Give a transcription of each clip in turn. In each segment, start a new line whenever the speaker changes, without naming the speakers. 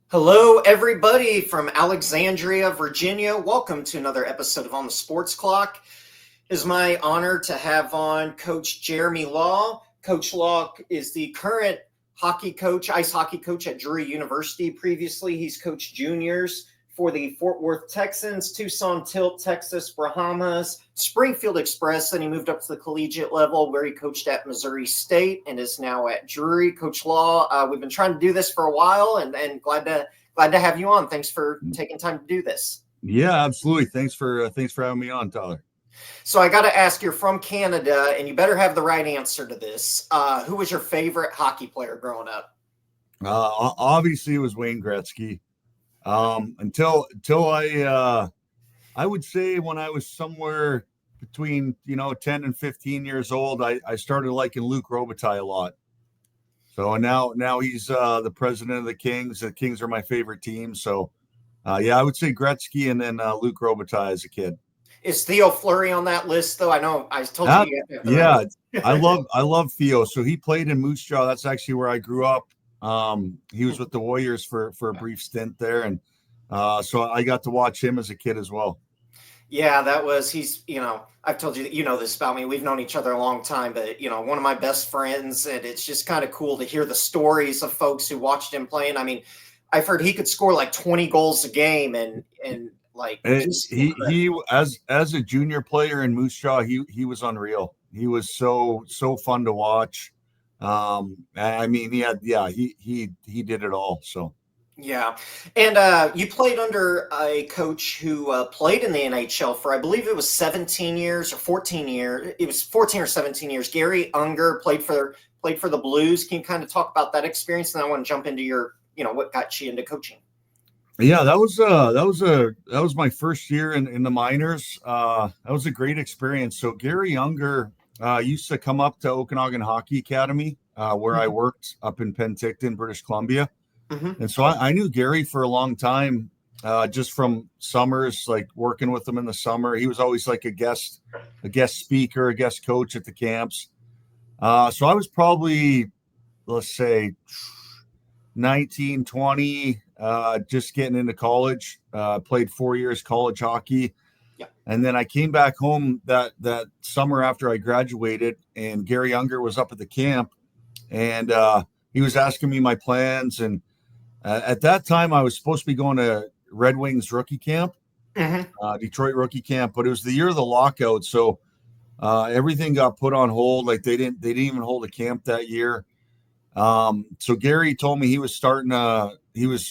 Hello, everybody from Alexandria, Virginia. Welcome to another episode of On the Sports Clock. It is my honor to have on Coach Jeremy Law. Coach Law is the current ice hockey coach at Drury University. Previously, he's coached juniors for the Fort Worth Texans, Tucson Tilt, Texas Brahmas, Springfield Express. Then he moved up to the collegiate level where he coached at Missouri State and is now at Drury. Coach Law, we've been trying to do this for a while and glad to have you on. Thanks for taking time to do this.
Yeah, absolutely. Thanks for having me on, Tyler.
So I got to ask, you're from Canada, and you better have the right answer to this. Who was your favorite hockey player growing up?
Obviously, it was Wayne Gretzky. Until I would say when I was somewhere between 10 and 15 years old, I started liking Luc Robitaille a lot. So now he's the president of the Kings. The Kings are my favorite team. So I would say Gretzky and then Luc Robitaille as a kid.
Is Theo Fleury on that list, though? I know I told you.
Yeah, I love Theo. So he played in Moose Jaw. That's actually where I grew up. He was with the Warriors for a brief stint there, and so I got to watch him as a kid as well.
Yeah, I've told you this about me. We've known each other a long time, but one of my best friends, and it's just kind of cool to hear the stories of folks who watched him playing. I mean, I've heard he could score like 20 goals a game, and like
he as a junior player in Moose Jaw, he was unreal. He was so fun to watch. I mean, he did it all. So
yeah, and you played under a coach who played in the NHL for, I believe it was 17 years or 14 years. It was 14 or 17 years. Gary Unger played for the Blues. Can you kind of talk about that experience? And I want to jump into your what got you into coaching.
Yeah, that was my first year in the minors. That was a great experience. So Gary Unger used to come up to Okanagan Hockey Academy, where I worked up in Penticton, British Columbia. Mm-hmm. And so I knew Gary for a long time, just from summers, like working with him in the summer. He was always like a guest speaker, a guest coach at the camps. So I was probably, let's say, 19, 20, just getting into college. Played 4 years college hockey. Yeah. And then I came back home that summer after I graduated, and Gary Unger was up at the camp, and he was asking me my plans. And at that time, I was supposed to be going to Red Wings rookie camp, Detroit rookie camp, but it was the year of the lockout, so everything got put on hold. Like they didn't even hold a camp that year. So Gary told me he was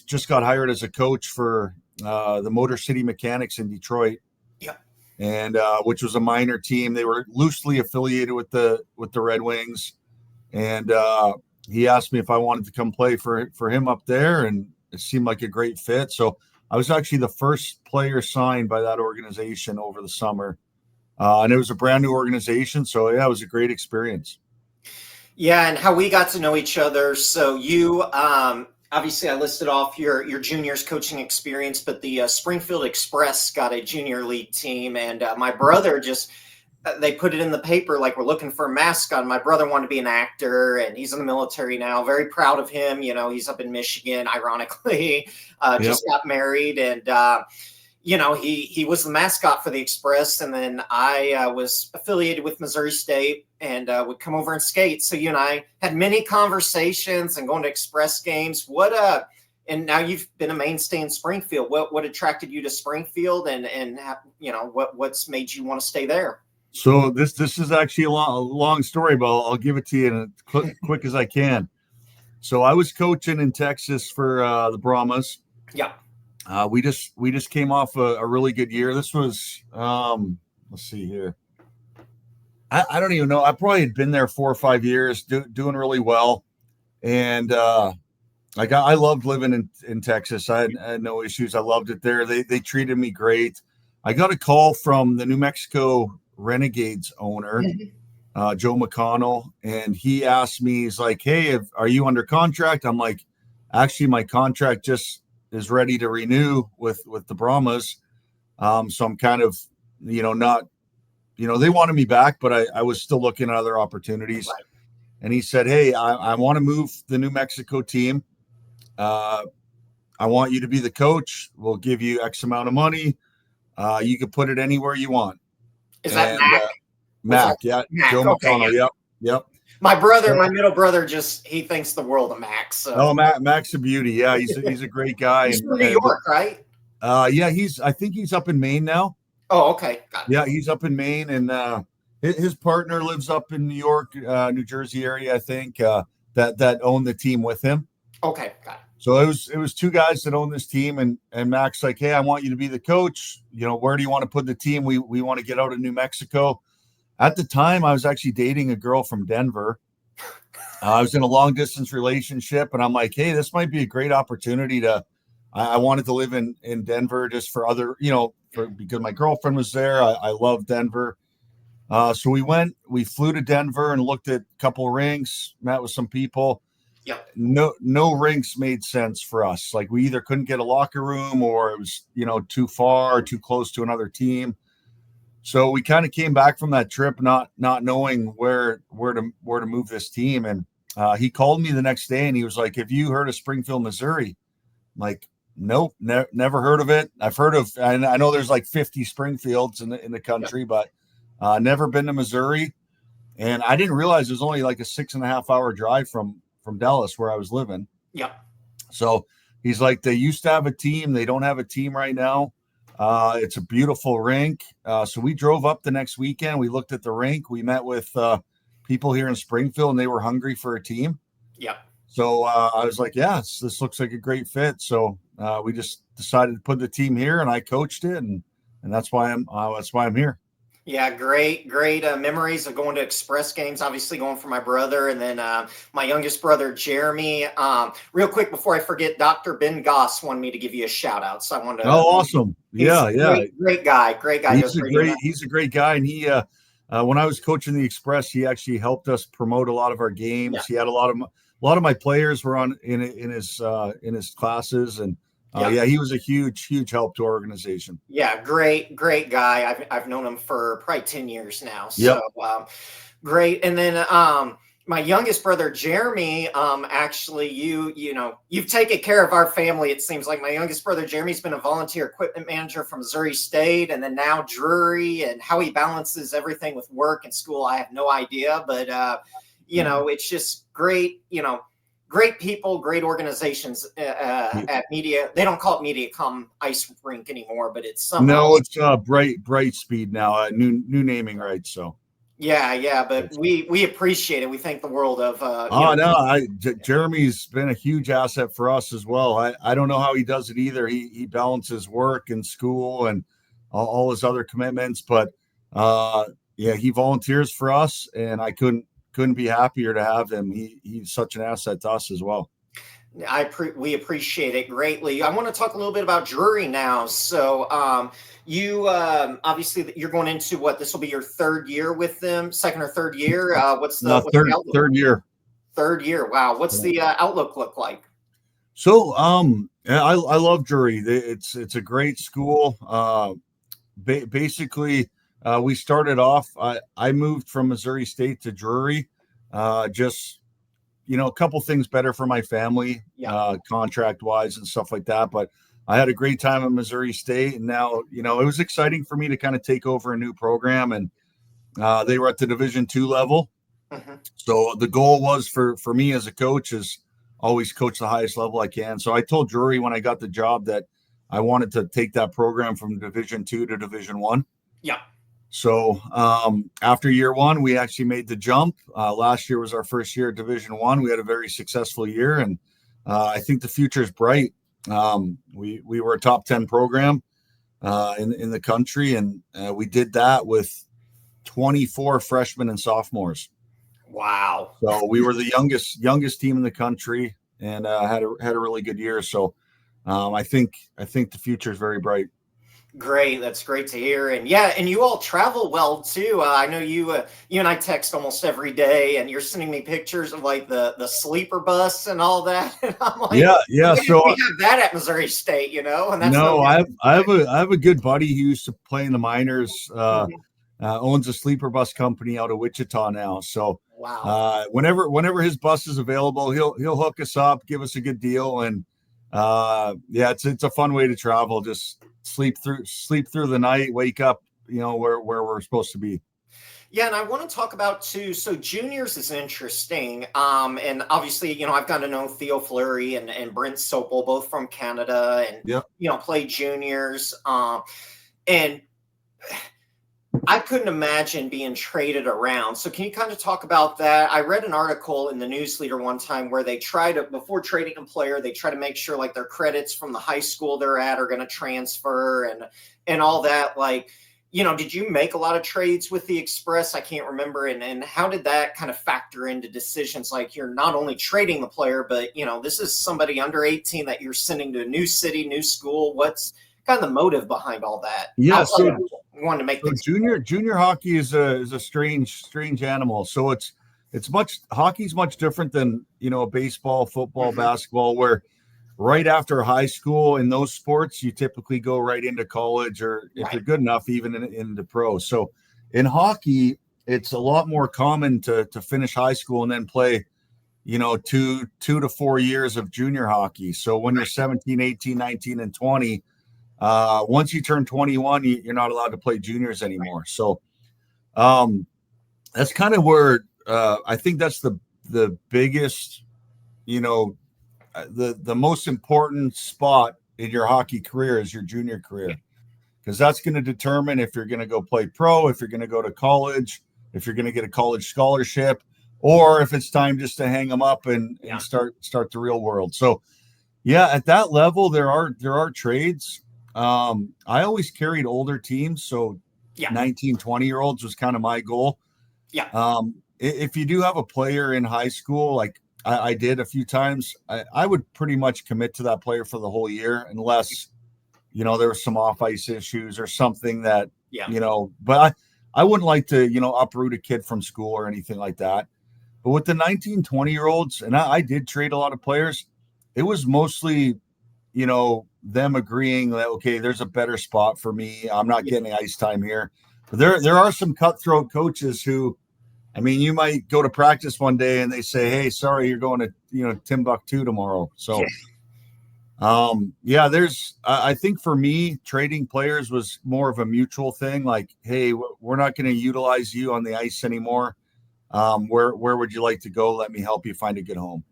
just got hired as a coach for the Motor City Mechanics in Detroit.
Yeah.
And which was a minor team. They were loosely affiliated with the Red Wings. And he asked me if I wanted to come play for him up there, and it seemed like a great fit. So I was actually the first player signed by that organization over the summer. And it was a brand new organization. So yeah, it was a great experience.
Yeah, and how we got to know each other. So you, obviously I listed off your juniors coaching experience, but the Springfield Express got a junior league team, and my brother they put it in the paper like we're looking for a mascot. My brother wanted to be an actor, and he's in the military now. Very proud of him. He's up in Michigan, ironically, just got married, and he was the mascot for the Express. And then I was affiliated with Missouri State and would come over and skate. So you and I had many conversations and going to Express games. And now you've been a mainstay in Springfield. What attracted you to Springfield, and what's made you want to stay there?
So this is actually a long story, but I'll give it to you in as quick as I can. So I was coaching in Texas for the Brahmas.
Yeah.
We just came off a really good year. This was let's see here. I don't even know. I probably had been there 4 or 5 years, doing really well, and I loved living in Texas. I had no issues. I loved it there. They treated me great. I got a call from the New Mexico Renegades owner, Joe McConnell, and he asked me, he's like, "Hey, are you under contract?" I'm like, "Actually, my contract just is ready to renew with the Brahmas." So I'm kind of, not, they wanted me back, but I was still looking at other opportunities. Right. And he said, "Hey, I want to move the New Mexico team. I want you to be the coach. We'll give you X amount of money. You can put it anywhere you want.
Is that
And
Mac?
Mac, yeah,
Mac.
Joe
Okay,
McConnell,
yeah.
yep.
My brother,
So,
my middle brother, he thinks the world of Mac. So
Mac's a beauty. Yeah, he's a great guy,
he's from New York, right?
yeah, I think he's up in Maine now.
Oh, okay, got it.
Yeah, he's up in Maine, and his partner lives up in New York, New Jersey area, I think. That own the team with him.
Okay, got it.
So it was two guys that own this team, and Mac's like, hey, I want you to be the coach. Where do you want to put the team? We want to get out of New Mexico. At the time, I was actually dating a girl from Denver. I was in a long distance relationship, and I'm like, hey, this might be a great opportunity to. I wanted to live in Denver just for other, because my girlfriend was there. I love Denver. So we flew to Denver and looked at a couple of rinks, met with some people.
Yep.
No rinks made sense for us. Like we either couldn't get a locker room or it was, too far or too close to another team. So we kind of came back from that trip not knowing where to move this team. And he called me the next day and he was like, have you heard of Springfield, Missouri? I'm like, nope, never heard of it. I've heard of, and I know there's like 50 Springfields in the country, but never been to Missouri. And I didn't realize it was only like a 6.5 hour drive from Dallas where I was living.
Yep.
So he's like, they used to have a team. They don't have a team right now. It's a beautiful rink. So we drove up the next weekend. We looked at the rink. We met with people here in Springfield and they were hungry for a team.
Yep.
So I was like, yes, this looks like a great fit. So we just decided to put the team here and I coached it. And that's why I'm here.
Yeah, great memories of going to Express games, obviously going for my brother and then my youngest brother, Jeremy. Real quick before I forget, Dr. Ben Goss wanted me to give you a shout out. So I wanted to.
Oh, awesome. Yeah.
Great guy.
He's a great guy. And he, when I was coaching the Express, he actually helped us promote a lot of our games. Yeah. He had a lot of my players were in his classes and he was a huge help to our organization.
Yeah, great guy. I've known him for probably 10 years now.
Yep.
So great. And then my youngest brother, Jeremy, actually you've taken care of our family. It seems like my youngest brother, Jeremy's been a volunteer equipment manager from Missouri State and then now Drury, and how he balances everything with work and school, I have no idea, but it's just great, great people, great organizations at media. They don't call it MediaCom Ice Rink anymore, but it's somehow.
No, it's Bright Speed now, new naming rights. So
yeah, but we appreciate it. We think the world of.
Jeremy's been a huge asset for us as well. I don't know how he does it either. He balances work and school and all his other commitments, but he volunteers for us, and I couldn't be happier to have him. He's such an asset to us as well.
We appreciate it greatly. I want to talk a little bit about Drury now. So you obviously you're going into this will be your third year with them, second or third year. What's the
third year?
Third year. Wow. What's the outlook look like?
So I love Drury. It's a great school. Basically. We started off, I moved from Missouri State to Drury, just, a couple things better for my family, contract wise and stuff like that. But I had a great time at Missouri State. And now, it was exciting for me to kind of take over a new program. And they were at the Division II level. Mm-hmm. So the goal was for me as a coach is always coach the highest level I can. So I told Drury when I got the job that I wanted to take that program from Division II to Division I.
Yeah.
So after year one, we actually made the jump. Last year was our first year at Division I. We had a very successful year, and I think the future is bright. We were a top 10 program in the country, and we did that with 24 freshmen and sophomores.
Wow!
So we were the youngest team in the country, and had a really good year. So I think the future is very bright.
Great. That's great to hear. And and you all travel well too. I know you and I text almost every day, and you're sending me pictures of like the sleeper bus and all that. And I'm like,
So
we have that at Missouri State, And that's
I have a good buddy who used to play in the minors, owns a sleeper bus company out of Wichita now. So
wow.
Whenever his bus is available, he'll hook us up, give us a good deal, and Yeah, it's a fun way to travel. Just sleep through the night, wake up, where we're supposed to be.
Yeah, and I want to talk about too. So juniors is interesting. And obviously, I've got to know Theo Fleury and Brent Sopel, both from Canada, and
Yeah.
play juniors. And I couldn't imagine being traded around. So can you kind of talk about that? I read an article in the News Leader one time where they try to, before trading a player, they try to make sure like their credits from the high school they're at are going to transfer and all that. Like, did you make a lot of trades with the Express? I can't remember. And how did that kind of factor into decisions? Like you're not only trading the player, but this is somebody under 18 that you're sending to a new city, new school. What's kind of the motive behind all that?
Yeah. So
wanted to make things
junior hockey is a strange animal. So hockey's much different than baseball, football, basketball, where right after high school in those sports you typically go right into college, or if you're good enough, even into pro. So in hockey, it's a lot more common to finish high school and then play 2 to 4 years of junior hockey. So when you're 17, 18, 19 and 20, once you turn 21, you're not allowed to play juniors anymore. So that's kind of where I think that's the biggest, the most important spot in your hockey career is your junior career, because that's going to determine if you're going to go play pro, if you're going to go to college, if you're going to get a college scholarship, or if it's time just to hang them up and start the real world. So yeah, at that level, there are trades. I always carried older teams, so 19, 20-year-olds was kind of my goal. If you do have a player in high school, like I did a few times, I would pretty much commit to that player for the whole year, unless there was some off ice issues or something that but I wouldn't like to uproot a kid from school or anything like that. But with the 19, 20-year-olds, and I did trade a lot of players, it was mostly them agreeing that, okay, there's a better spot for me, I'm not getting ice time here. But there are some cutthroat coaches who, I mean, you might go to practice one day and they say, hey, sorry, you're going to Timbuktu tomorrow. So I think for me, trading players was more of a mutual thing. Like, hey, we're not going to utilize you on the ice anymore. Where would you like to go? Let me help you find a good home.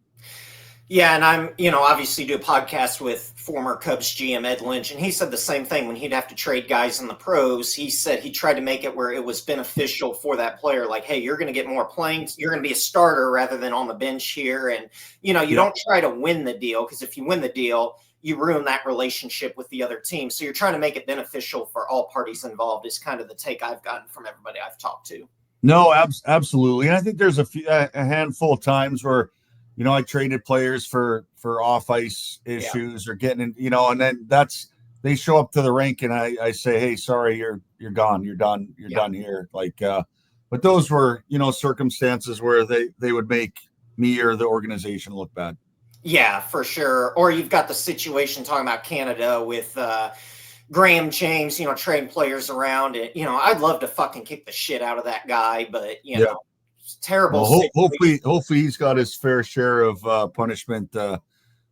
Yeah, and I'm, obviously do a podcast with former Cubs GM Ed Lynch, and he said the same thing when he'd have to trade guys in the pros. He said he tried to make it where it was beneficial for that player. Like, hey, you're going to get more playing. You're going to be a starter rather than on the bench here. And, you don't try to win the deal, because if you win the deal, you ruin that relationship with the other team. So you're trying to make it beneficial for all parties involved is kind of the take I've gotten from everybody I've talked to.
No, absolutely. And I think there's a handful of times where, I traded players for off ice issues or getting in, and then they show up to the rink and I say, hey, sorry, you're gone. You're done. You're done here. Like, but those were, circumstances where they would make me or the organization look bad.
Yeah, for sure. Or you've got the situation talking about Canada with Graham James, trading players around. I'd love to fucking kick the shit out of that guy, but it's terrible.
Well, hopefully he's got his fair share of punishment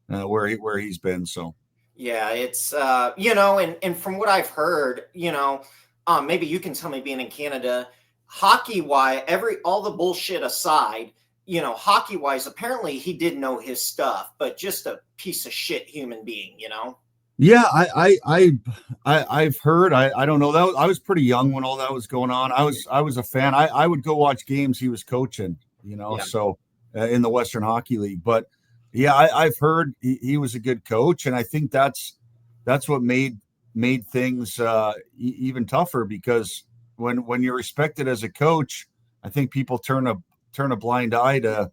where he's been. So
yeah, it's and from what I've heard, maybe you can tell me, being in Canada, hockey-wise, all the bullshit aside, hockey wise, apparently he did know his stuff, but just a piece of shit human being,
Yeah, I've heard. I don't know that I was pretty young when all that was going on. I was a fan. I would go watch games he was coaching, so in the Western Hockey League. But yeah, I've heard he was a good coach, and I think that's what made things even tougher, because when you're respected as a coach, I think people turn a blind eye to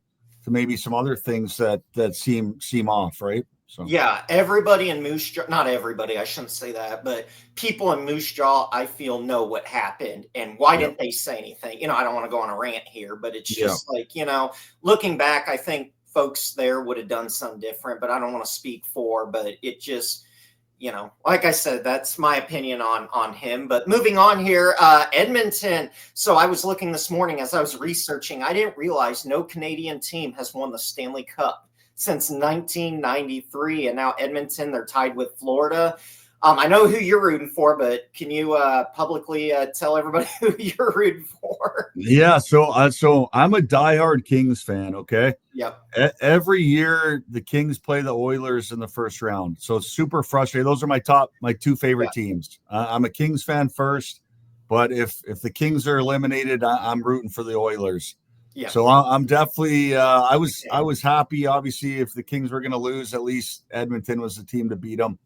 maybe some other things that seem off, right? So
yeah, everybody in Moose Jaw, not everybody, I shouldn't say that, but people in Moose Jaw, I feel, know what happened and why didn't they say anything? I don't want to go on a rant here, but it's just like, looking back, I think folks there would have done something different, but I don't want to speak for, but it just, like I said, that's my opinion on him. But moving on here, Edmonton. So I was looking this morning as I was researching. I didn't realize no Canadian team has won the Stanley Cup since 1993, and now Edmonton, they're tied with Florida. I know who you're rooting for, but can you publicly tell everybody who you're rooting for?
Yeah, so I'm a diehard Kings fan. Okay,
Yep.
every year the Kings play the Oilers in the first round, so it's super frustrating. Those are my two favorite
Yep.
teams. I'm a Kings fan first, but if the Kings are eliminated, I'm rooting for the Oilers.
Yep.
So I'm definitely I was happy. Obviously, if the Kings were going to lose, at least Edmonton was the team to beat them.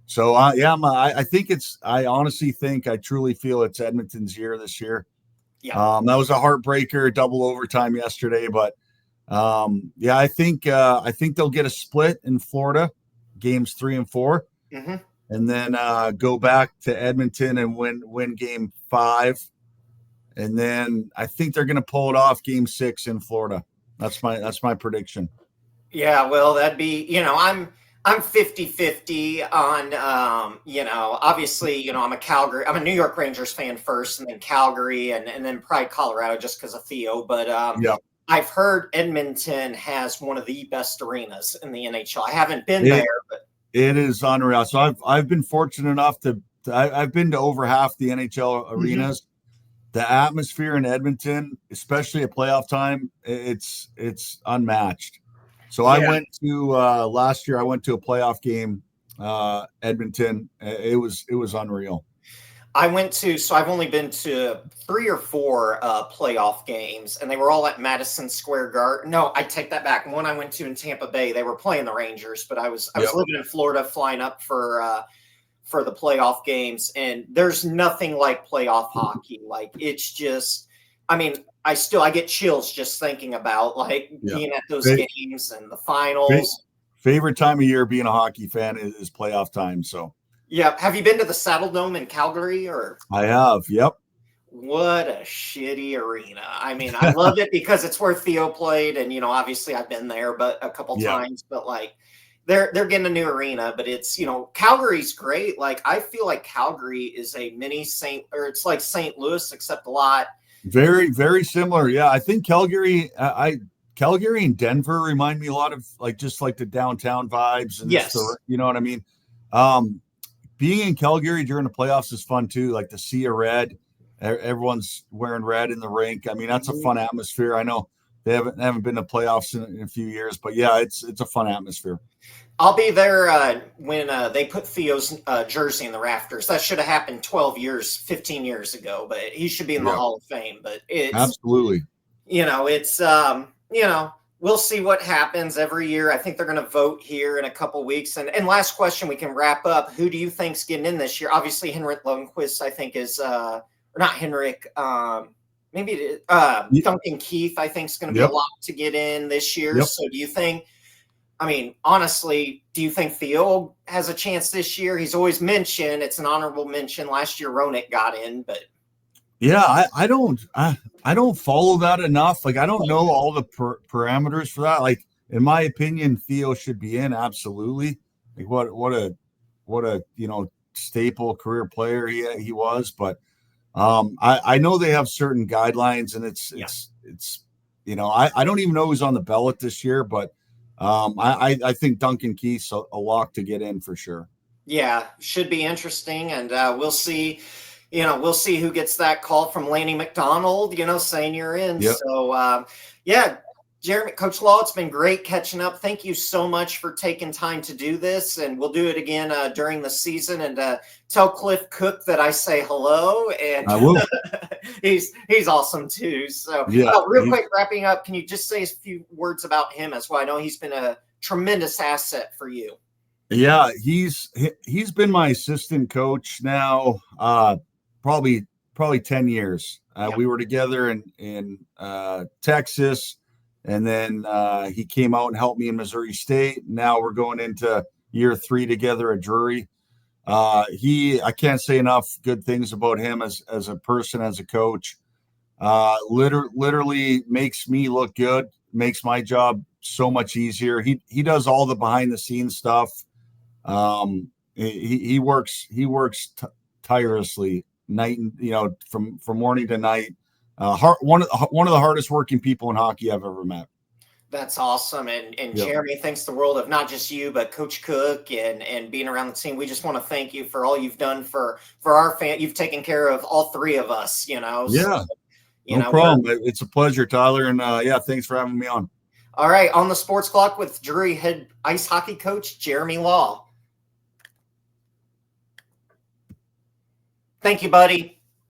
So I think I honestly think I truly feel it's Edmonton's year this year.
Yep.
That was a heartbreaker, double overtime yesterday, but yeah, I think they'll get a split in Florida, games 3 and 4, and then go back to Edmonton and win game 5, and then I think they're going to pull it off game 6 in Florida. That's my prediction.
Yeah, well, that'd be, I'm 50-50 on, obviously, I'm a New York Rangers fan first, and then Calgary, and then probably Colorado just because of Theo. But
yeah,
I've heard Edmonton has one of the best arenas in the NHL. I haven't been there, but
it is unreal. So I've been fortunate enough I've been to over half the NHL arenas. The atmosphere in Edmonton, especially at playoff time, it's unmatched. So I went to last year. I went to a playoff game, Edmonton. It was unreal.
I've only been to 3 or 4 playoff games, and they were all at Madison Square Garden. No, I take that back. One I went to in Tampa Bay, they were playing the Rangers, but I was living in Florida, flying up for the playoff games, and there's nothing like playoff hockey. Like, it's just, I mean, I get chills just thinking about being at those games and the finals.
Favorite time of year being a hockey fan is playoff time. So
yeah. Have you been to the Saddle Dome in Calgary? Or
I have. Yep.
What a shitty arena. I mean, I love it because it's where Theo played, and obviously I've been there but a couple times, but they're getting a new arena, but it's, Calgary's great. Like, I feel like Calgary is a mini it's like St. Louis, except a lot.
Very, very similar. Yeah, I think Calgary and Denver remind me a lot of just the downtown vibes, and
yes,
you know what I mean. Being in Calgary during the playoffs is fun too. Like the sea of red, everyone's wearing red in the rink. I mean, that's a fun atmosphere. I know they haven't been to playoffs in a few years, but yeah, it's a fun atmosphere.
I'll be there when they put Theo's jersey in the rafters. That should have happened 15 years ago, but he should be in the Hall of Fame. But it's
absolutely,
it's we'll see what happens every year. I think they're going to vote here in a couple weeks. And last question, we can wrap up. Who do you think's getting in this year? Obviously, Henrik Lundqvist, I think, is or not Henrik. Maybe Duncan Keith, I think, is going to be a lot to get in this year. So do you think? I mean, honestly, do you think Theo has a chance this year? He's always mentioned, it's an honorable mention. Last year, Roenick got in, but
yeah, I don't follow that enough. I don't know all the parameters for that. In my opinion, Theo should be in, absolutely. What a staple career player he was. But I know they have certain guidelines, and it's I don't even know who's on the ballot this year, but I think Duncan Keith's a lock to get in for sure.
Yeah, should be interesting, and we'll see. We'll see who gets that call from Lanny McDonald, saying you're in. Yep. So, Jeremy, Coach Law, it's been great catching up. Thank you so much for taking time to do this, and we'll do it again during the season. And tell Cliff Cook that I say hello, and
I will.
he's awesome too. So, real quick, wrapping up, can you just say a few words about him as well? I know he's been a tremendous asset for you.
Yeah, he's been my assistant coach now, probably 10 years. We were together in Texas. And then he came out and helped me in Missouri State. Now we're going into year 3 together at Drury. I can't say enough good things about him as a person, as a coach. Literally makes me look good, makes my job so much easier. He does all the behind the scenes stuff. He works tirelessly night and from morning to night. One of the hardest working people in hockey I've ever met.
That's awesome. And
Yep.
Jeremy, thanks the world of not just you, but Coach Cook and being around the team. We just want to thank you for all you've done for our fan. You've taken care of all three of us, So,
Yeah, no problem. It's a pleasure, Tyler. And yeah, thanks for having me on.
All right. On the Sports Clock with Drury head ice hockey coach Jeremy Law. Thank you, buddy.